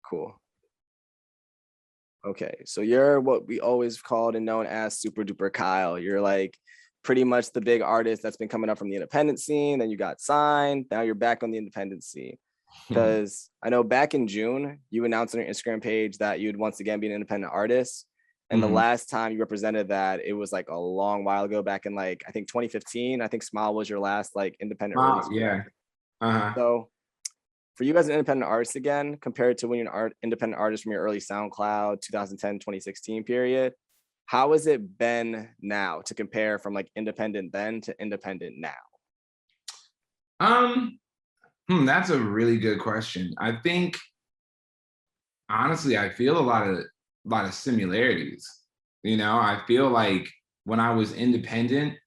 Cool. Okay, so you're what we always called and known as Super Duper Kyle. You're like pretty much the big artist that's been coming up from the independent scene. Then you got signed. Now you're back on the independent scene. Because I know back in June, you announced on your Instagram page that you'd once again be an independent artist. And the last time you represented that, it was like a long while ago, back in like, I think 2015. I think Smile was your last like independent release. Yeah. Uh-huh. So for you as an independent artist again, compared to when you're an independent artist from your early SoundCloud 2010, 2016 period, how has it been now to compare from like independent then to independent now? That's a really good question. I think honestly, I feel a lot of similarities. I feel like when I was independent,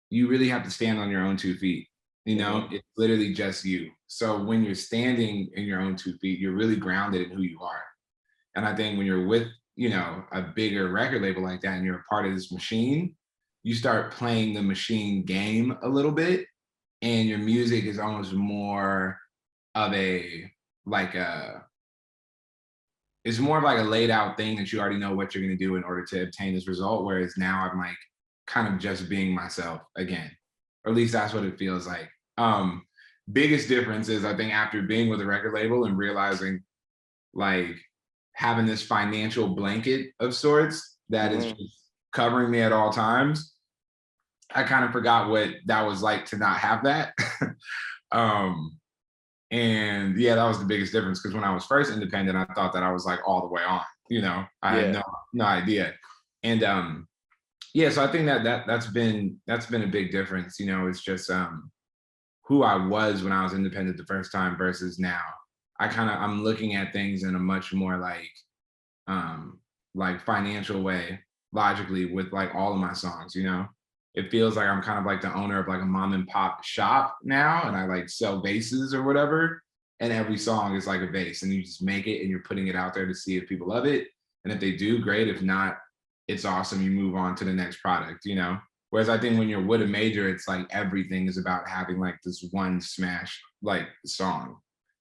you really have to stand on your own 2 feet. It's literally just you. So when you're standing in your own 2 feet, you're really grounded in who you are. And I think when you're with, a bigger record label like that and you're a part of this machine, you start playing the machine game a little bit. And your music is almost more of it's more of like a laid out thing that you already know what you're going to do in order to obtain this result. Whereas now I'm like kind of just being myself again, or at least that's what it feels like. Biggest difference is I think after being with a record label and realizing like having this financial blanket of sorts that is just covering me at all times, I kind of forgot what that was like to not have that. And yeah, that was the biggest difference because when I was first independent, I thought that I was like all the way on, I had no idea. And yeah, so I think that's been a big difference. It's just who I was when I was independent the first time versus now. I'm looking at things in a much more like financial way, logically with like all of my songs, It feels like I'm kind of like the owner of like a mom and pop shop now, and I like sell vases or whatever. And every song is like a vase, and you just make it and you're putting it out there to see if people love it. And if they do, great. If not, it's awesome. You move on to the next product, Whereas I think when you're with a major, it's like everything is about having like this one smash like song.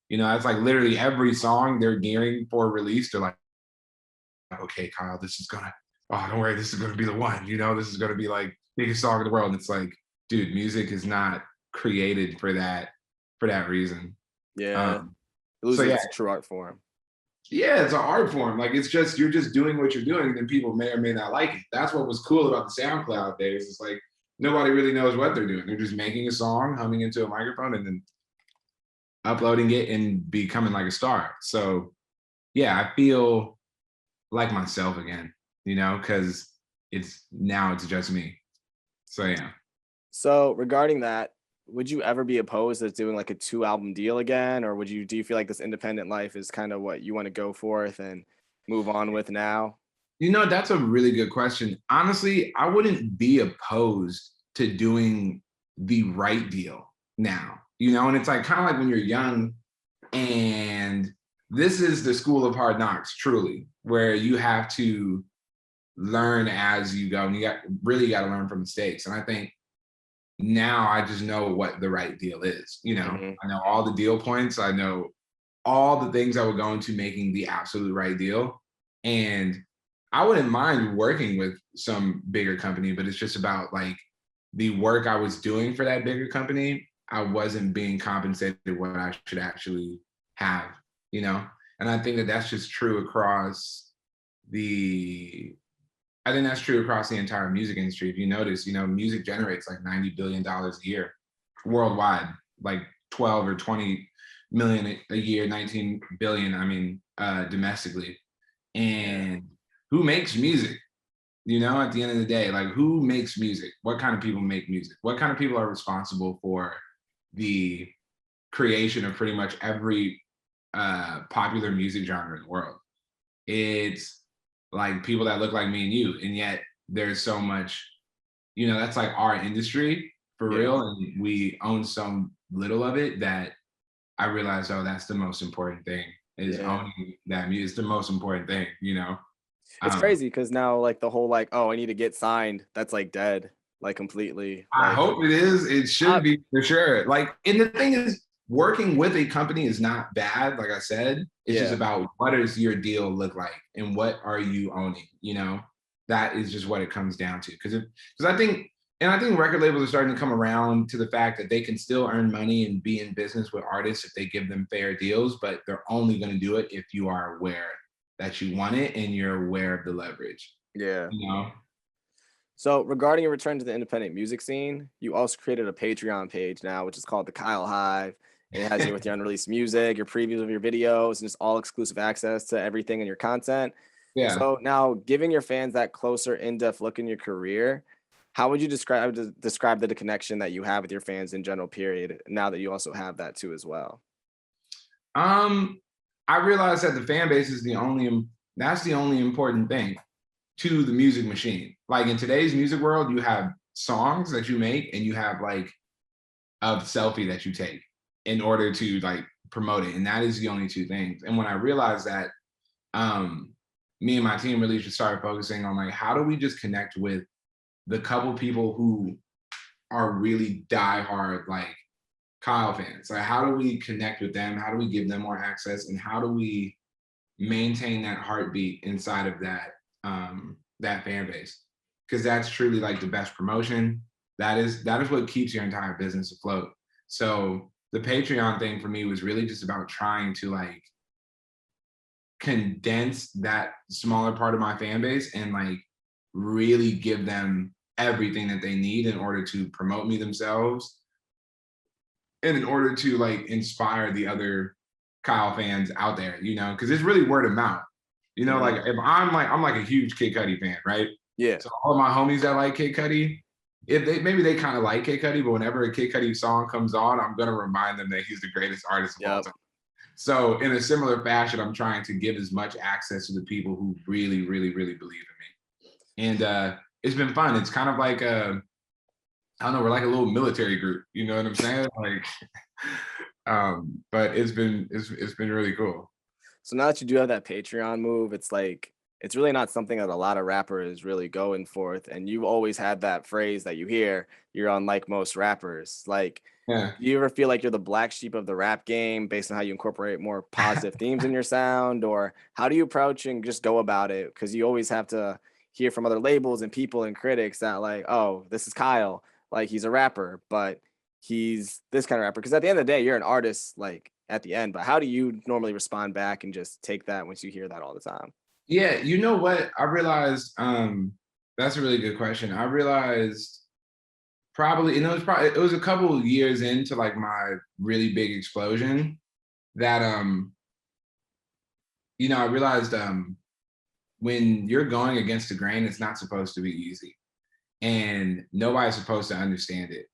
It's like literally every song they're gearing for release. They're like, okay, Kyle, don't worry, this is gonna be the one. This is gonna be like biggest song in the world. And it's like, dude, music is not created for that reason. Yeah. It loses its true art form. Yeah, it's an art form. Like you're just doing what you're doing, and then people may or may not like it. That's what was cool about the SoundCloud days. It's like nobody really knows what they're doing. They're just making a song, humming into a microphone, and then uploading it and becoming like a star. So yeah, I feel like myself again, because it's just me. So yeah. So regarding that, would you ever be opposed to doing like a 2-album deal again? Or do you feel like this independent life is kind of what you want to go forth and move on with now? That's a really good question. Honestly, I wouldn't be opposed to doing the right deal now, and it's like kind of like when you're young, and this is the school of hard knocks, truly, where you have to learn as you go, and you got to learn from mistakes. And I think now I just know what the right deal is. I know all the deal points. I know all the things that would go into making the absolute right deal. And I wouldn't mind working with some bigger company, but it's just about like the work I was doing for that bigger company. I wasn't being compensated what I should actually have, And I think that that's just true across the entire music industry. If you notice, music generates like $90 billion a year worldwide, like 12 or 20 million a year, 19 billion, domestically. And who makes music? At the end of the day, like who makes music? What kind of people make music? What kind of people are responsible for the creation of pretty much every popular music genre in the world? It's like people that look like me and you, and yet there's so much, that's like our industry for real, and we own so little of it that I realized, that's the most important thing is owning that music. It's the most important thing, It's crazy because now like the whole like, oh, I need to get signed, that's like dead, like completely. I Like, hope it is. It should be for sure. Like, and the thing is, working with a company is not bad. Like I said, it's just Yeah. about what does your deal look like and what are you owning, you know? That is just what it comes down to. Because I think record labels are starting to come around to the fact that they can still earn money and be in business with artists if they give them fair deals, but they're only going to do it if you are aware that you want it and you're aware of the leverage, Yeah. you know? So regarding your return to the independent music scene, you also created a Patreon page now, which is called the Kyle Hive. And it has you with your unreleased music, your previews of your videos, and just all exclusive access to everything in your content. Yeah. So now giving your fans that closer, in-depth look in your career, how would you describe the connection that you have with your fans in general, period, now that you also have that too as well? Um, I realized that the fan base is that's the only important thing to the music machine. Like in today's music world, you have songs that you make and you have like a selfie that you take in order to like promote it. And that is the only two things. And when I realized that, me and my team really just started focusing on like, how do we just connect with the couple people who are really diehard like Kyle fans? Like, how do we connect with them? How do we give them more access? And how do we maintain that heartbeat inside of that fan base? Because that's truly like the best promotion. That is what keeps your entire business afloat. So the Patreon thing for me was really just about trying to like condense that smaller part of my fan base and like really give them everything that they need in order to promote me themselves and in order to like inspire the other Kyle fans out there, you know, because it's really word of mouth. You know, like if I'm like a huge Kid Cudi fan, right? Yeah. So all of my homies that like Kid Cudi, if they maybe they kind of like Kid Cudi, but whenever a Kid Cudi song comes on, I'm gonna remind them that he's the greatest artist of all Yep. time. So in a similar fashion, I'm trying to give as much access to the people who really, really, really believe in me. And it's been fun. It's kind of like I don't know, we're like a little military group, you know what I'm saying? Like but it's been really cool. So now that you do have that Patreon move, it's like it's really not something that a lot of rappers really going forth. And you've always had that phrase that you hear, you're unlike most rappers. Like, Yeah. do you ever feel like you're the black sheep of the rap game based on how you incorporate more positive themes in your sound? Or how do you approach and just go about it? Because you always have to hear from other labels and people and critics that like, oh, this is Kyle, like he's a rapper, but he's this kind of rapper. Because at the end of the day, you're an artist, like at the end. But how do you normally respond back and just take that once you hear that all the time? Yeah, you know what? I realized that's a really good question. I realized probably, it was a couple of years into like my really big explosion that I realized when you're going against the grain, it's not supposed to be easy. And nobody's supposed to understand it.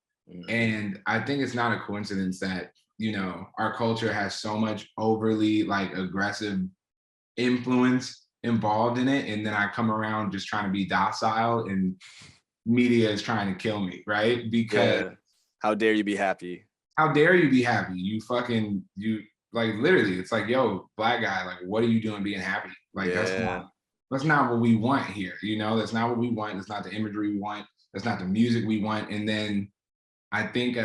And I think it's not a coincidence that, our culture has so much overly like aggressive influence involved in it. And then I come around just trying to be docile and media is trying to kill me, right? Because Yeah. How dare you be happy? how dare you be happy? You like literally, it's like, yo, black guy, like, what are you doing being happy? Like, Yeah. that's not what we want here. That's not what we want. That's not the imagery we want. That's not the music we want. And then I think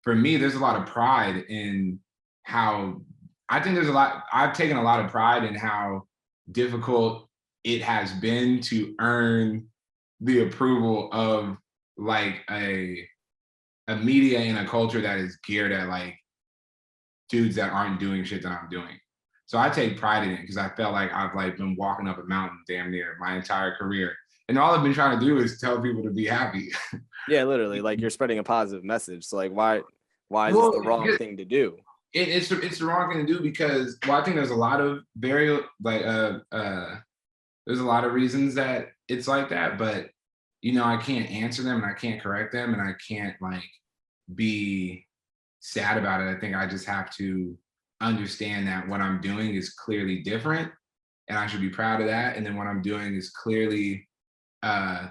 for me, there's a lot of pride in how I've taken a lot of pride in how difficult it has been to earn the approval of like a media and a culture that is geared at like dudes that aren't doing shit that I'm doing. So I take pride in it because I felt like I've like been walking up a mountain damn near my entire career. And all I've been trying to do is tell people to be happy. Yeah, literally, like you're spreading a positive message. So like why is this Well, the wrong thing to do? it's the wrong thing to do because I think there's a lot of there's a lot of reasons that it's like that, but I can't answer them and I can't correct them and I can't like be sad about it. I think I just have to understand that what I'm doing is clearly different and I should be proud of that. And then what I'm doing is clearly a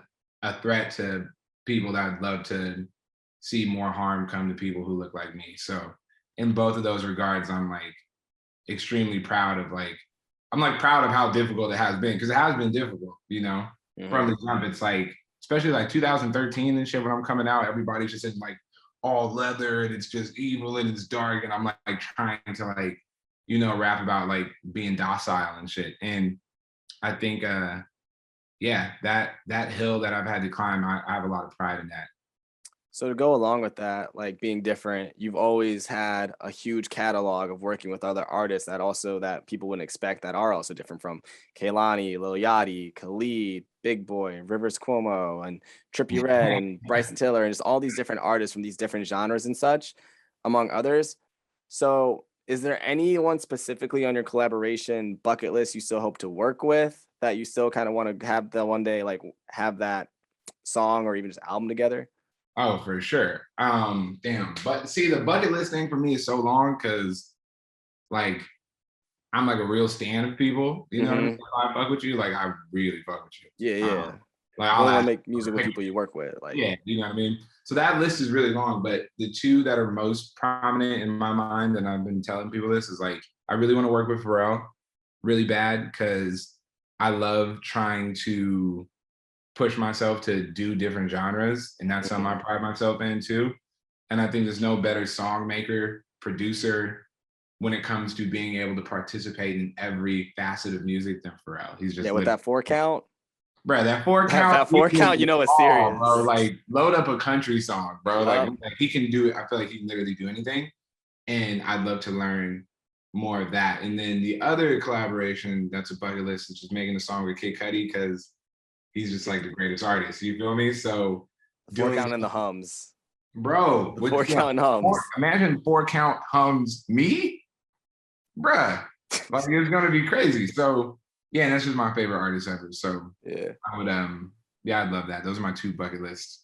threat to people that I'd love to see more harm come to people who look like me. So in both of those regards, I'm like extremely proud of like, I'm like proud of how difficult it has been because it has been difficult, from the jump. It's like, especially like 2013 and shit when I'm coming out, everybody's just in like, all leather and it's just evil and it's dark and I'm like trying to like, rap about like being docile and shit. And I think yeah, that hill that I've had to climb, I have a lot of pride in that. So to go along with that, like being different, you've always had a huge catalog of working with other artists that people wouldn't expect that are also different from Kehlani, Lil Yachty, Khalid, Big Boy, Rivers Cuomo, and Trippie Redd and Bryson Tiller, and just all these different artists from these different genres and such, among others. So is there anyone specifically on your collaboration bucket list you still hope to work with that you still kind of want to have the one day like have that song or even just album together? Oh, for sure. Damn. But see, the bucket list thing for me is so long because like I'm like a real stan of people. You know what I mean? Hmm. If I fuck with you, like I really fuck with Yeah, you. yeah. Like You I'll only want ask to make for music a with picture. people you work with. Like, Yeah, you know what I mean? So that list is really long, but the two that are most prominent in my mind, and I've been telling people this, is like I really want to work with Pharrell really bad because I love trying to push myself to do different genres, and that's something I mhm. pride myself in too. And I think there's no better song maker, producer when it comes to being able to participate in every facet of music than Pharrell. He's Yeah, just with literally, that 4 count, bro, that 4 count, that 4 count, you know it's bro. serious. Like, load up a country song, bro. Like, Yup. like he can do it. I feel like he can literally do anything. And I'd love to learn more of that. And then the other collaboration that's a bucket list is just making a song with Kid Cudi because he's just like the greatest artist. You feel me? So The four doing, count and the hums. bro, The with four count and hums. imagine 4 count hums me, bruh. Like it's gonna be crazy. So yeah, and that's just my favorite artist ever. So Yeah. I would yeah, I'd love that. Those are my two bucket list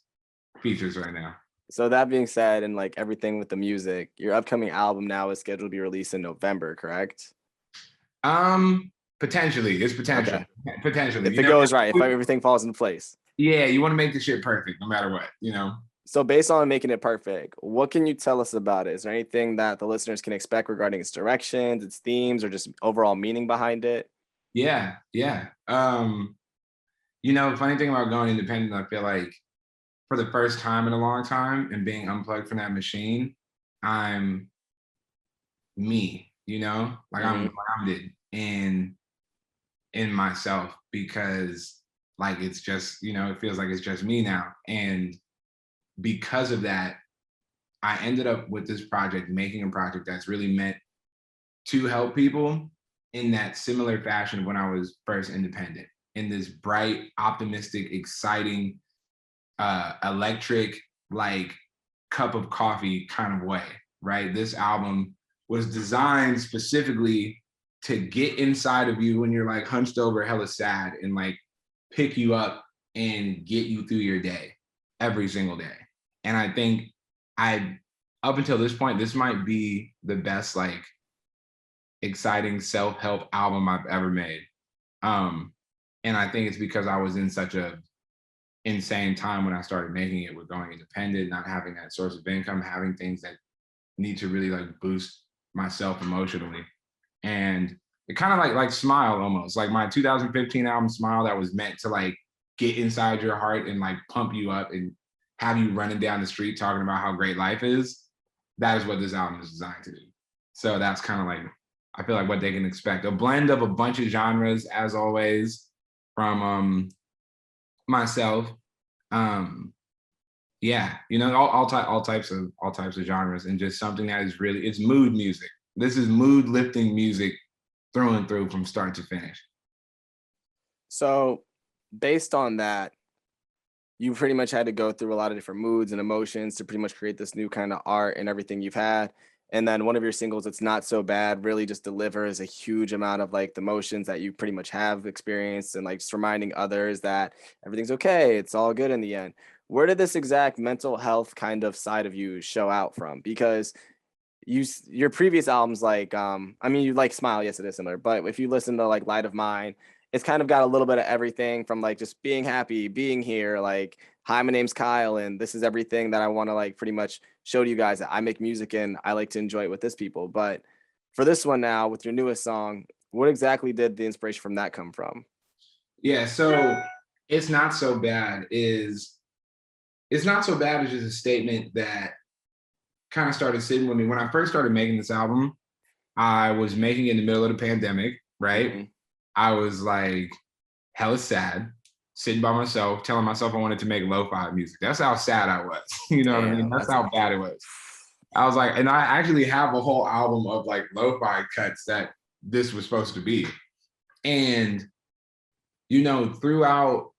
features right now. So that being said, and like everything with the music, your upcoming album now is scheduled to be released in November, correct? Potentially, it's potential. Okay. Potentially. If it goes right, if everything falls into place. Yeah, you want to make the shit perfect no matter what. So based on making it perfect, what can you tell us about it? Is there anything that the listeners can expect regarding its directions, its themes, or just overall meaning behind it? Yeah, yeah. Funny thing about going independent, I feel like for the first time in a long time and being unplugged from that machine, I'm me, like I'm Hmm. grounded in myself because like it's just, it feels like it's just me now. And because of that, I ended up with this project, making a project that's really meant to help people in that similar fashion of when I was first independent, in this bright, optimistic, exciting, electric, like cup of coffee kind of way, right? This album was designed specifically to get inside of you when you're like hunched over, hella sad, and like pick you up and get you through your day every single day. And I think I, up until this point, this might be the best, like, exciting self-help album I've ever made. Um, and I think it's because I was in such a insane time when I started making it with going independent, not having that source of income, having things that need to really like boost myself emotionally. And it kind of like Smile almost, like my 2015 album Smile that was meant to like get inside your heart and like pump you up and have you running down the street talking about how great life is. That is what this album is designed to do. So that's kind of like, I feel like what they can expect. A blend of a bunch of genres, as always, from myself. Um, yeah, all types of genres, and just something that is really, it's mood music. This is mood lifting music through and through from start to finish. So based on that, you pretty much had to go through a lot of different moods and emotions to pretty much create this new kind of art and everything you've had. And then one of your singles, It's Not So Bad, really just delivers a huge amount of like the emotions that you pretty much have experienced and like just reminding others that everything's okay. It's all good in the end. Where did this exact mental health kind of side of you show out from? Because your previous albums, like I mean, you like Smile, yes it is similar, but if you listen to like Light of Mine, it's kind of got a little bit of everything from like just being happy, being here, like hi, my name's Kyle and this is everything that I want to like pretty much show to you guys that I make music and I like to enjoy it with this people. But for this one now with your newest song, what exactly did the inspiration from that come from? Yeah, so it's not so bad is just a statement that kind of started sitting with me. When I first started making this album, I was making it in the middle of the pandemic, right? Mm-hmm. I was like hella sad, sitting by myself, telling myself I wanted to make lo-fi music. That's how sad I was. You know what I mean? Damn, That's that's how bad it was. I was like, and I actually have a whole album of like lo-fi cuts that this was supposed to be. And, you know, throughout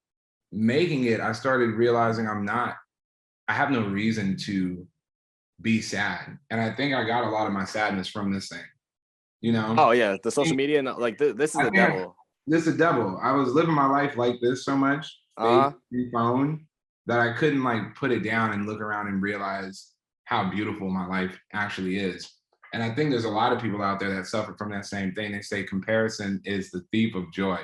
making it, I started realizing I have no reason to be sad. And I think I got a lot of my sadness from this thing, you know? Oh yeah, the social media and like this is I the think devil. this is the devil. I was living my life like this so much, face Uh, and phone, that I couldn't like put it down and look around and realize how beautiful my life actually is. And I think there's a lot of people out there that suffer from that same thing. They say comparison is the thief of joy.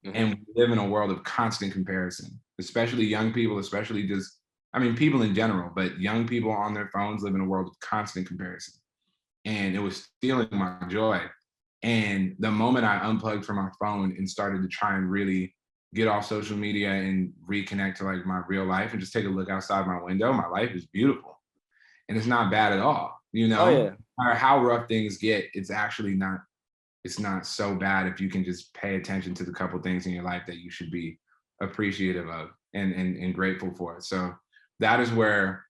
And mm-hmm. we live in a world of constant comparison, especially young people, especially just, I mean, people in general, but young people on their phones live in a world of constant comparison. And it was stealing my joy. And the moment I unplugged from my phone and started to try and really get off social media and reconnect to like my real life and just take a look outside my window, my life is beautiful. And it's not bad at all, you Oh know? yeah, No matter how rough things get, it's actually not, it's not so bad if you can just pay attention to the couple things in your life that you should be appreciative of and grateful for. So that is where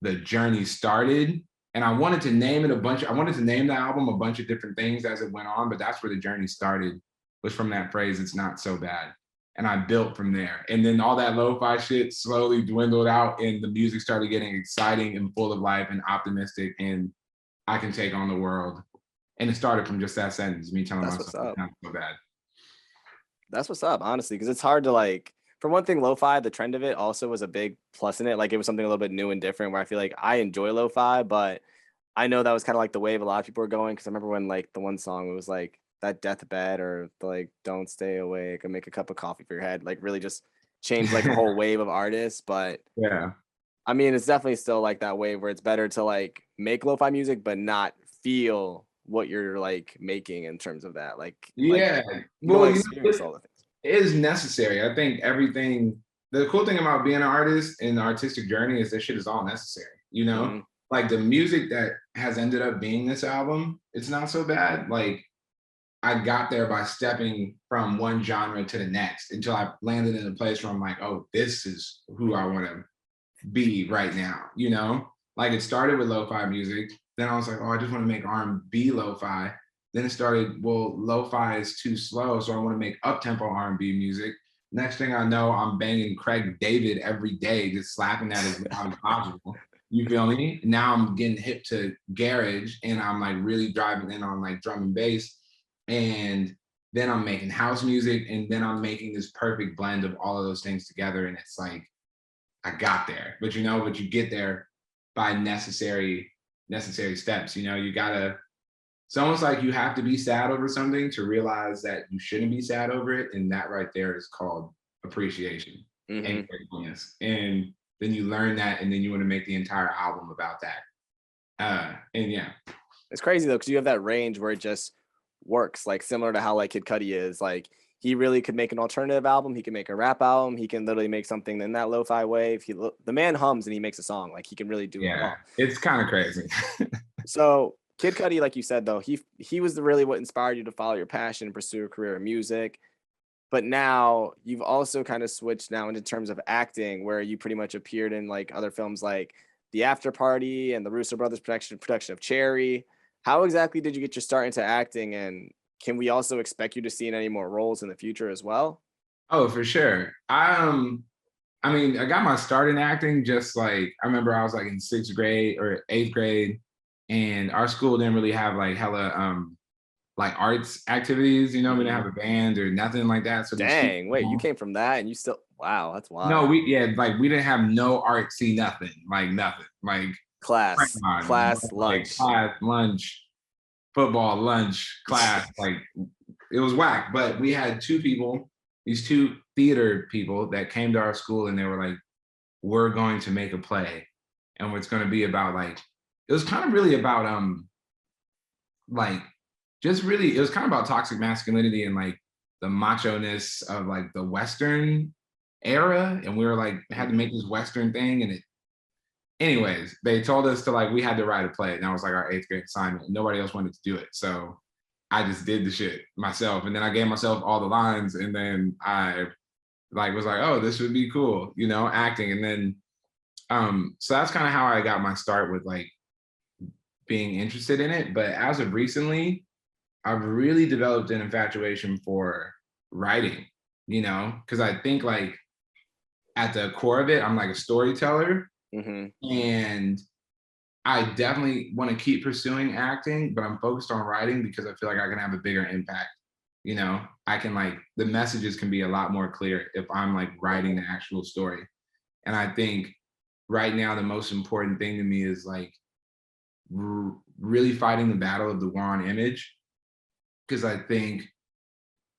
the journey started. And I wanted to name it I wanted to name the album a bunch of different things as it went on, but that's where the journey started, was from that phrase, it's not so bad. And I built from there. And then all that lo-fi shit slowly dwindled out and the music started getting exciting and full of life and optimistic and I can take on the world. And it started from just that sentence, me telling that's what's myself it's up. not so bad. That's what's up, honestly, because it's hard to like. For one thing, lo-fi, the trend of it also was a big plus in it. Like it was something a little bit new and different. Where I feel like I enjoy lo-fi, but I know that was kind of like the wave a lot of people were going. Because I remember when like the one song it was like that deathbed or the, like don't stay awake or make a cup of coffee for your head. Like really just changed like a whole wave of artists. But Yeah. I mean, it's definitely still like that wave where it's better to like make lo-fi music, but not feel what you're like making in terms of that. Like Yeah. you don't Well, want to you experience know, all the things. it is necessary. I think everything, the cool thing about being an artist and the artistic journey is this shit is all necessary, you know? Mm-hmm. Like the music that has ended up being this album, it's not so bad. Like I got there by stepping from one genre to the next until I landed in a place where I'm like, oh, this is who I want to be right now, you know? Like it started with lo-fi music. Then I was like, oh, I just want to make R&B lo-fi. Then it started, well, lo-fi is too slow, so I want to make up-tempo R&B music. Next thing I know, I'm banging Craig David every day, just slapping that as loud as possible. You feel me? Now I'm getting hip to garage and I'm like really driving in on like drum and bass. And then I'm making house music and then I'm making this perfect blend of all of those things together. And it's like, I got there, but you get there by necessary steps. You know, you gotta, it's almost like you have to be sad over something to realize that you shouldn't be sad over it. And that right there is called appreciation Mm-hmm. and gratefulness. And then you learn that and then you want to make the entire album about that. And yeah. It's crazy though, because you have that range where it just works, like similar to how like Kid Cudi is. Like he really could make an alternative album. He can make a rap album. He can literally make something in that lo-fi wave. The man hums and he makes a song. Like he can really do it Yeah, all. it's kind of crazy. So Kid Cudi, like you said though, he was really what inspired you to follow your passion and pursue a career in music. But now you've also kind of switched now into terms of acting, where you pretty much appeared in like other films like The After Party and the Russo Brothers production of Cherry. How exactly did you get your start into acting, and can we also expect you to see in any more roles in the future as well? Oh, for sure. I mean, I got my start in acting just like I remember I was like in sixth grade or eighth grade, and our school didn't really have like hella like arts activities, you know, we didn't have Mm, a band or nothing like that. So these people, dang, wait, you came from that and you still, wow, that's no, wild. we yeah, like we didn't have no artsy nothing, like nothing, like Class, like lunch. class, lunch, football, lunch, class, like it was whack. But we had two people, these two theater people that came to our school and they were like, we're going to make a play and it's going to be about like, it was kind of really about like just really it was kind of about toxic masculinity and like the macho-ness of like the Western era. And we were like had to make this Western thing and anyways, they told us to like, we had to write a play, and that was like our 8th grade assignment. Nobody else wanted to do it. So I just did the shit myself. And then I gave myself all the lines, and then I like was like, oh, this would be cool, you know, acting. And then so that's kind of how I got my start with like being interested in it. But as of recently, I've really developed an infatuation for writing, you know, because I think like at the core of it, I'm like a storyteller, Mm-hmm. and I definitely want to keep pursuing acting, but I'm focused on writing because I feel like I can have a bigger impact. You know, I can like the messages can be a lot more clear if I'm like writing the actual story. And I think right now the most important thing to me is like really fighting the battle of the war on image, because I think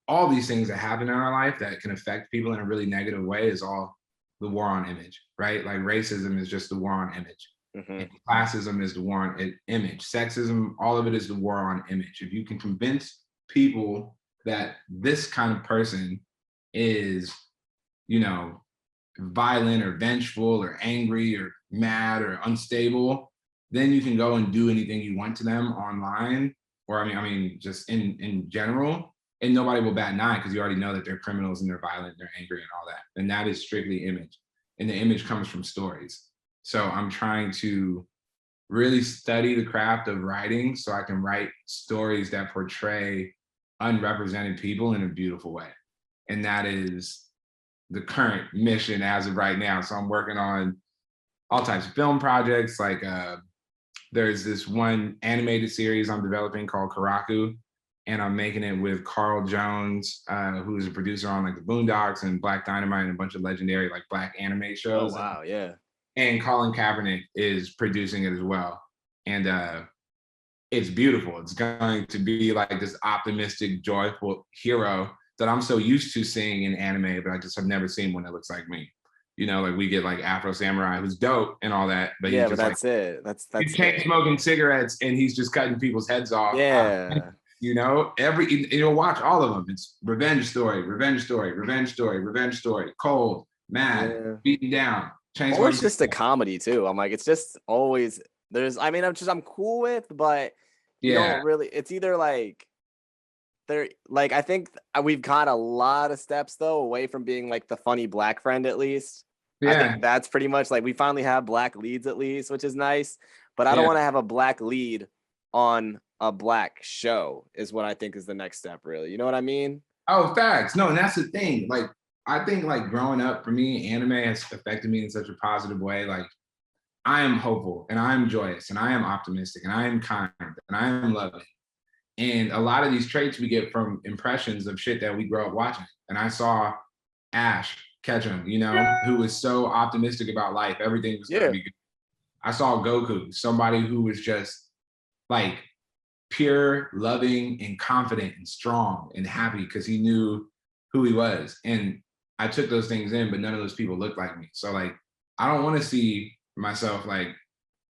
all these things that happen in our life that can affect people in a really negative way is all the war on image, right? Like racism is just the war on image. Mm-hmm. And classism is the war on image. Sexism, all of it is the war on image. If you can convince people that this kind of person is, you know, violent or vengeful or angry or mad or unstable, then you can go and do anything you want to them online, or I mean, just in general, and nobody will bat an eye because you already know that they're criminals and they're violent, and they're angry and all that. And that is strictly image, and the image comes from stories. So I'm trying to really study the craft of writing so I can write stories that portray unrepresented people in a beautiful way. And that is the current mission as of right now. So I'm working on all types of film projects. Like there's this one animated series I'm developing called Karaku, and I'm making it with Carl Jones, who is a producer on like the Boondocks and Black Dynamite and a bunch of legendary like Black anime Oh shows. wow, yeah. And Colin Kaepernick is producing it as well. And it's beautiful. It's going to be like this optimistic, joyful hero that I'm so used to seeing in anime, but I just have never seen one that looks like me. You know, like we get like Afro Samurai, who's dope and all that, but he's Yeah, but just like that's it. That's he's chain it. smoking cigarettes and he's just cutting people's heads off. Yeah. You know, you'll watch all of them. It's revenge story, revenge story, revenge story, revenge story, cold, mad, Yeah. beaten down, chain smoking. Always just a comedy too. I'm like, it's just always I mean, I'm cool with, but you Yeah, don't really, it's either like there, like I think we've got a lot of steps though away from being like the funny black friend at least. I yeah, think that's pretty much like we finally have black leads at least, which is nice. But I don't yeah. want to have a black lead on a black show, is what I think is the next step, really. You know what I mean? Oh, facts. No, and that's the thing. Like, I think like growing up for me, anime has affected me in such a positive way. Like, I am hopeful and I am joyous and I am optimistic and I am kind and I am loving. And a lot of these traits we get from impressions of shit that we grow up watching. And I saw Ash Ketchum, you know, who was so optimistic about life. Everything was going to Yeah. be good. I saw Goku, somebody who was just like pure, loving, and confident and strong and happy because he knew who he was. And I took those things in, but none of those people looked like me. So like, I don't want to see myself like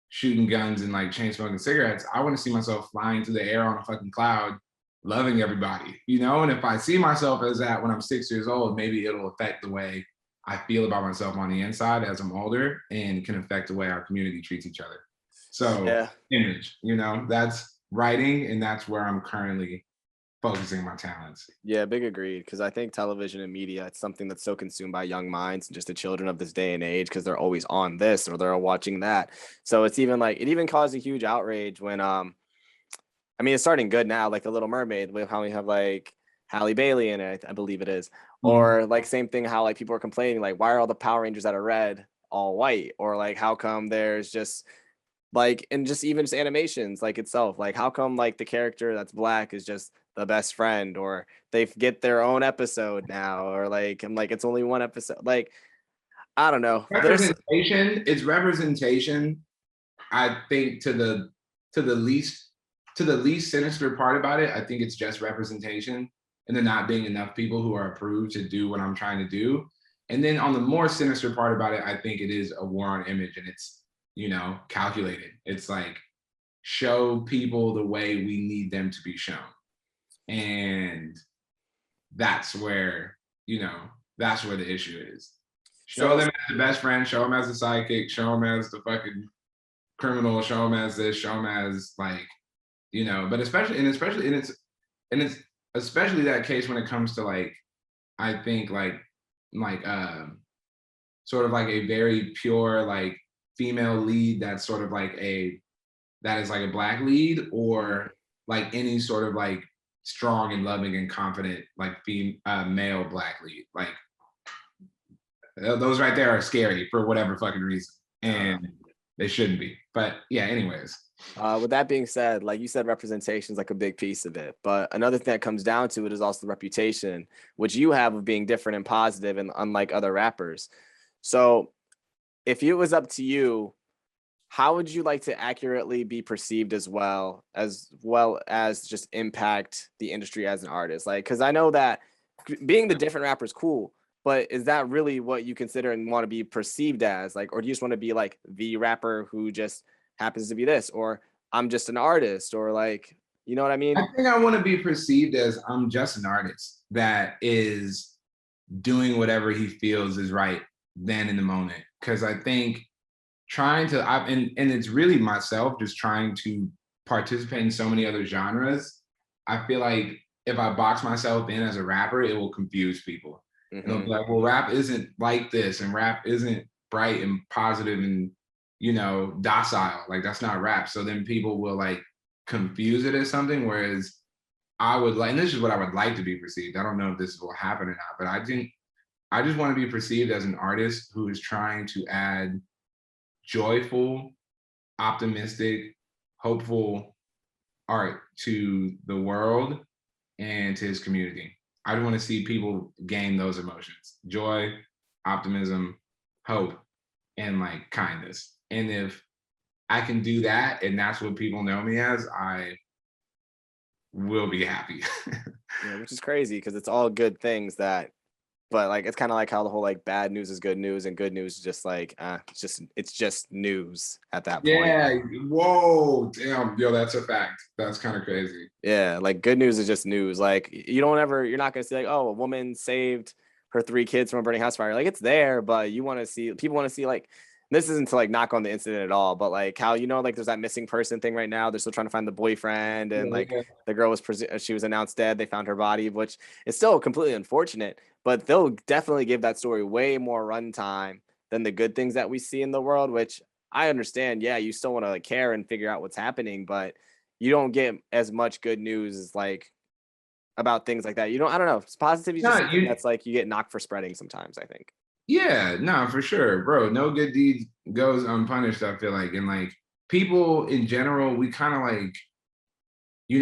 shooting guns and like chain smoking cigarettes. I want to see myself flying through the air on a fucking cloud, loving everybody, you know? And if I see myself as that when I'm 6 years old, maybe it'll affect the way I feel about myself on the inside as I'm older, and can affect the way our community treats each other. So Yeah. image, you know, that's writing, and that's where I'm currently focusing my talents. Yeah, big agreed. Because I think television and media, it's something that's so consumed by young minds and just the children of this day and age because they're always on this or they're watching that. So it's even like it even caused a huge outrage when I mean it's starting good now, like the Little Mermaid with how we have like Halle Bailey in it, I believe it is. Mhm. Or like same thing how like people are complaining, like, why are all the Power Rangers that are red all white? Or like how come there's just like and just even just animations like itself, like how come like the character that's black is just the best friend, or they get their own episode now, or like I'm like it's only one episode, like I don't know, there's Representation is representation. I think to the least to the least sinister part about it, I think it's just representation and there not being enough people who are approved to do what I'm trying to do. And then on the more sinister part about it, I think it is a war on image, and it's, you know, calculated. It's like show people the way we need them to be shown. And that's where, you know, that's where the issue is. Show So them as the best friend, show them as the sidekick, show them as the fucking criminal, show them as this, show them as like, but especially, and it's especially that case when it comes to like, I think like sort of like a very pure like female lead that's sort of like that is like a black lead, or like any sort of like strong and loving and confident like male black lead. Like those right there are scary for whatever fucking reason, uh, and they shouldn't be. But yeah, anyways. with that being said, like you said, representation is like a big piece of it. But another thing that comes down to it is also the reputation, which you have of being different and positive and unlike other rappers. So if it was up to you, how would you like to accurately be perceived as well as just impact the industry as an artist? Like, because I know that being the different rapper is cool, but is that really what you consider and want to be perceived as? Like, or do you just want to be like the rapper who just happens to be this, or I'm just an artist, or like, you know what I mean? I think I want to be perceived as I'm just an artist that is doing whatever he feels is right then in the moment. Because I think and it's really myself just trying to participate in so many other genres. I feel like if I box myself in as a rapper, it will confuse people. And they'll be like, well, rap isn't like this, and rap isn't bright and positive and docile. Like that's not rap. So then people will like confuse it as something. Whereas I would like, and this is what I would like to be perceived. I don't know if this will happen or not, but I think I just want to be perceived as an artist who is trying to add joyful, optimistic, hopeful art to the world and to his community. I just want to see people gain those emotions: joy, optimism, hope, and like kindness. And if I can do that and that's what people know me as, I will be happy. Yeah, which is crazy because it's all good things that, but like it's kind of like how the whole like bad news is good news and good news is just like it's just news at that point. Yeah. Whoa. Damn. Yo, that's a fact. That's kind of crazy. Yeah, like good news is just news. Like you're not gonna see like, oh, a woman saved her 3 kids from a burning house fire. Like it's there, but people want to see like this isn't to like knock on the incident at all, but like how like there's that missing person thing right now. They're still trying to find the boyfriend, and Yeah, like yeah. the girl she was announced dead. They found her body, which is still completely unfortunate. But they'll definitely give that story way more runtime than the good things that we see in the world. Which I understand. Yeah, you still want to like care and figure out what's happening, but you don't get as much good news as like about things like that. I don't know. Positivity is just No, something that's like you get knocked for spreading sometimes, I think. yeah, no, for sure, bro. No good deed goes unpunished, I feel like. And like people in general, we kind of like,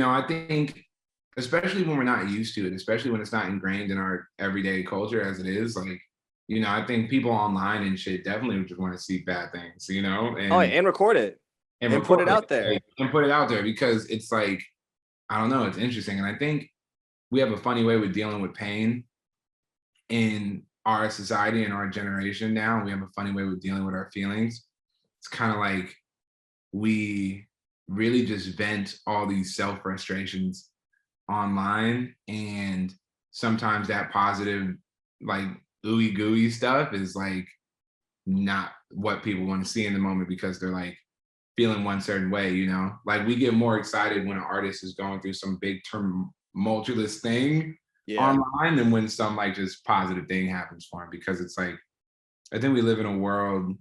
I think, especially when we're not used to it, especially when it's not ingrained in our everyday culture as it is, like, I think people online and shit definitely just want to see bad things, Oh, and record it and and put it record it, out there. like, and put it out there because it's like, I don't know, it's interesting. And I think we have a funny way with dealing with pain in our society and our generation now. We have a funny way with dealing with our feelings. It's kind of like we really just vent all these self frustrations online, and sometimes that positive, like ooey gooey stuff is like not what people want to see in the moment because they're like feeling one certain way, like we get more excited when an artist is going through some big tumultuous thing Yeah. online than when some like just positive thing happens for him, because it's like I think we live in a world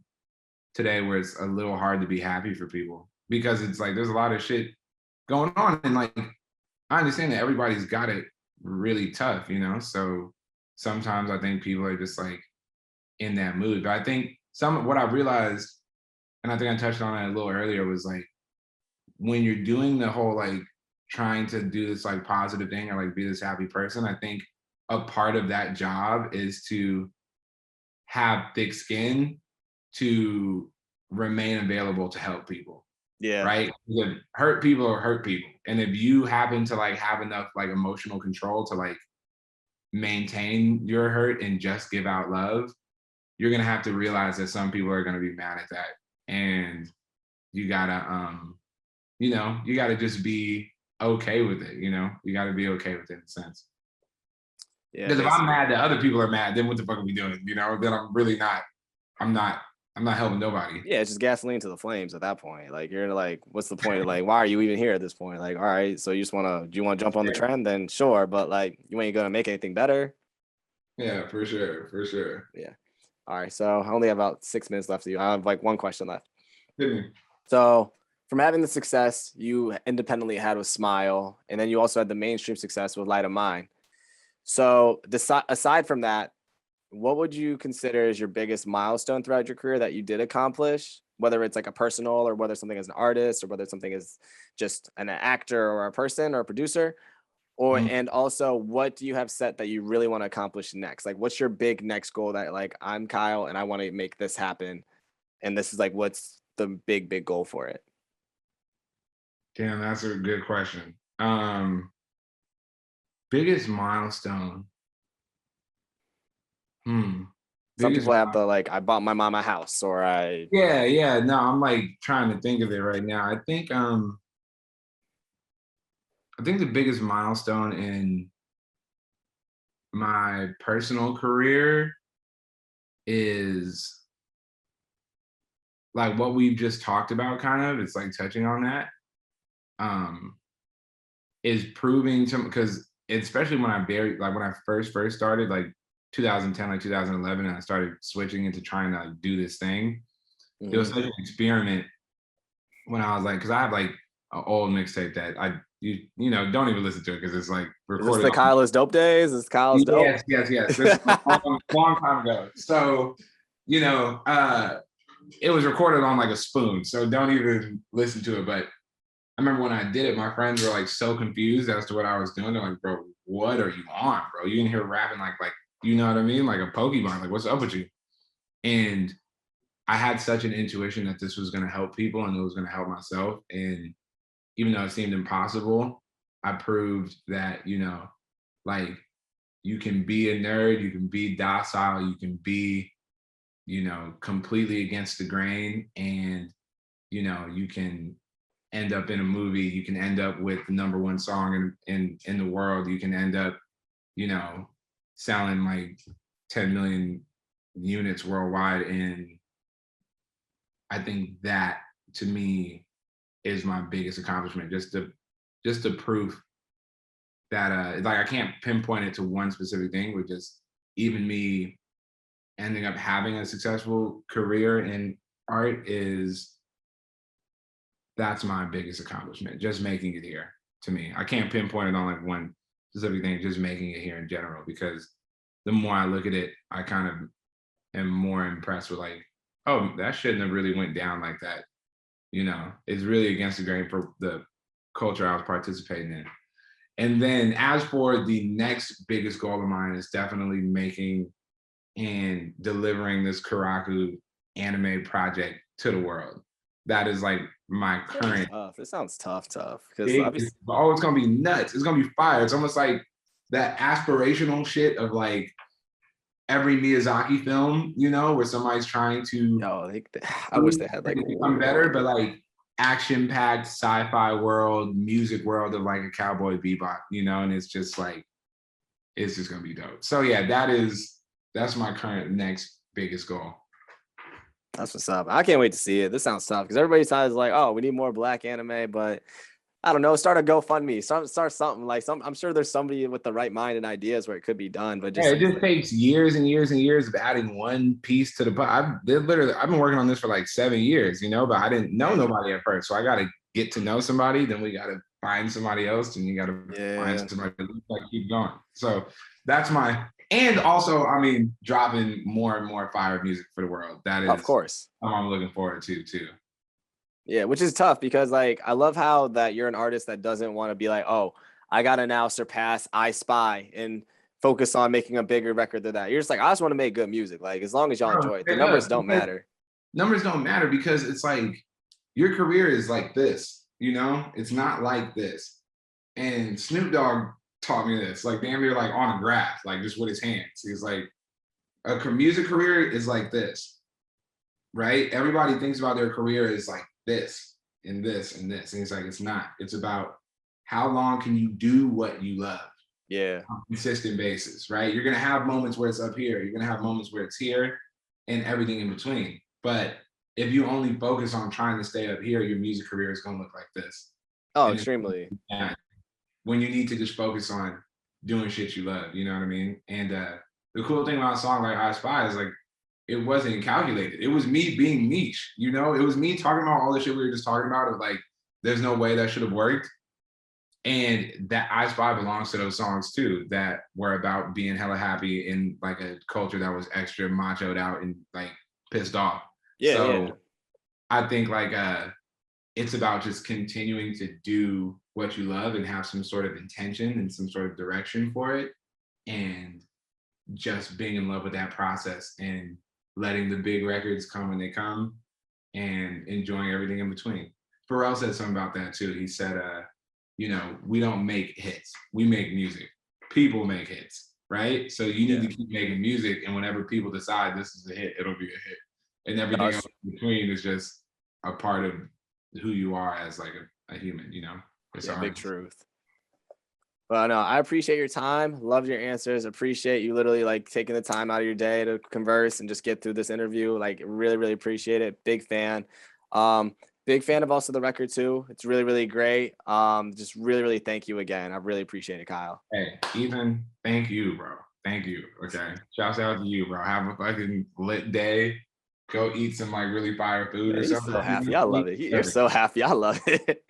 today where it's a little hard to be happy for people because it's like there's a lot of shit going on, and like I understand that everybody's got it really tough, so sometimes I think people are just like in that mood. But I think what I've realized, and I think I touched on it a little earlier, was like when you're doing the whole like trying to do this like positive thing or like be this happy person, I think a part of that job is to have thick skin to remain available to help people, Yeah. right? Because hurt people are hurt people. And if you happen to like have enough like emotional control to like maintain your hurt and just give out love, you're gonna have to realize that some people are gonna be mad at that. And you gotta you gotta just be okay with it, you gotta be okay with it in a sense. Yeah, Because if I'm basically. mad that other people are mad, then what the fuck are we doing? You know, then I'm really not. I'm not. I'm not helping nobody. Yeah, it's just gasoline to the flames at that point. Like you're like, what's the point of like, why are you even here at this point? Like, all right, so you just wanna do you wanna jump on the trend? Then sure, but like you ain't gonna make anything better. Yeah, for sure, for sure. Yeah. All right. So I only have about 6 minutes left to you. I have like one question left. Hit me. So from having the success you independently had with Smile, and then you also had the mainstream success with Light of Mine. So aside from that, what would you consider as your biggest milestone throughout your career that you did accomplish? Whether it's like a personal or whether something as an artist or whether something is just an actor or a person or a producer, or Mm. and also what do you have set that you really want to accomplish next? Like what's your big next goal that like I'm Kyle and I want to make this happen, and this is like what's the big goal for it? Damn, that's a good question. Biggest milestone. Hmm. Some Biggest. people have the like I bought my mom a house or I Yeah, yeah. No, I'm like trying to think of it right now. I think the biggest milestone in my personal career is like what we've just talked about, kind of. It's like touching on that. Um, is proving to, because especially when I very like when I first started, like 2010, like 2011, and I started switching into trying to like, do this thing. It was Mhm. such an experiment when I was like, because I have like an old mixtape that you know don't even listen to it because it's like Is this recorded the on. Kyle is dope days? Is Kyle's dope? Yes, yes, yes. This is a long time ago. So, you know, it was recorded on like a spoon. So don't even listen to it. But I remember when I did it, my friends were like so confused as to what I was doing. They're like, bro, what are you on, bro? You in here rapping like, you know what I mean? Like a Pokemon. Like, what's up with you? And I had such an intuition that this was gonna help people and it was gonna help myself. And even though it seemed impossible, I proved that, you know, like you can be a nerd, you can be docile, you can be, you know, completely against the grain, and you know, you can end up in a movie, you can end up with the number one song in the world, you can end up, you know, selling like 10 million units worldwide. And I think that to me is my biggest accomplishment, just the proof that like I can't pinpoint it to one specific thing, but just even me ending up having a successful career in art is that's my biggest accomplishment. Just making it here to me. I can't pinpoint it on like one specific thing, just making it here in general, because the more I look at it, I kind of am more impressed with like, oh, that shouldn't have really went down like that. You know, it's really against the grain for the culture I was participating in. And then as for the next biggest goal of mine is definitely making and delivering this Karaku anime project to the world. That is like my It's gonna be current tough. It sounds tough because big. obviously Oh, it's gonna be nuts. It's gonna be fire. It's almost like that aspirational shit of like every Miyazaki film, you know, where somebody's trying to yo, I wish they had like become better, but like action-packed sci-fi world, music world of like a cowboy bebop, you know, and it's just like it's just gonna be dope. So yeah, that's my current next biggest goal. that's what's up. I can't wait to see it. This sounds tough because everybody says like, oh, we need more black anime, but I don't know. Start a GoFundMe. Start something like some. I'm sure there's somebody with the right mind and ideas where it could be done, but it just Yeah, it seems just like takes years and years and years of adding one piece to the I've been working on this for like 7 years, you know, but I didn't know nobody at first. So I gotta get to know somebody, then we gotta find somebody else, and you gotta find yeah. somebody to like keep going. So that's my and also, I mean, dropping more and more fire music for the world. That Of is course. what I'm looking forward to too. Yeah, which is tough because like I love how that you're an artist that doesn't want to be like, oh, I gotta now surpass I Spy and focus on making a bigger record than that. You're just like, I just want to make good music. Like as long as y'all Bro, enjoy it, the straight numbers up, don't because matter. numbers don't matter because it's like your career is like this, you know? It's not like this. And Snoop Dogg taught me this, like damn near like on a graph, like just with his hands. He's like, a music career is like this, right? Everybody thinks about their career as like this and this and this. And he's like, it's not. It's about how long can you do what you love? Yeah. on a consistent basis, right? You're gonna have moments where it's up here, you're gonna have moments where it's here, and everything in between. But if you only focus on trying to stay up here, your music career is gonna look like this. Oh, And extremely. it's when you need to just focus on doing shit you love, you know what I mean? And the cool thing about a song like I Spy is like it wasn't calculated. It was me being niche, you know? It was me talking about all the shit we were just talking about of like, there's no way that should have worked. And that I Spy belongs to those songs too, that were about being hella happy in like a culture that was extra machoed out and like pissed off. Yeah, yeah. So I think like it's about just continuing to do what you love and have some sort of intention and some sort of direction for it. And just being in love with that process and letting the big records come when they come and enjoying everything in between. Pharrell said something about that too. He said, you know, we don't make hits, we make music. People make hits, right? So you need Yeah. to keep making music, and whenever people decide this is a hit, it'll be a hit. And No, everything else in between is just a part of who you are as like a human, you know? It's yeah, an big artist. truth. But no, I appreciate your time. Love your answers. Appreciate you literally like taking the time out of your day to converse and just get through this interview. Like really, really appreciate it. Big fan. Um, big fan of also the record too. It's really, really great. Just really, really thank you again. I really appreciate it, Kyle. Hey, Ethan, thank you, bro. Thank you. Okay. Shouts out to you, bro. Have a fucking lit day. Go eat some like really fire food Man, or he's something. so happy. I love it. You're so happy. I love it.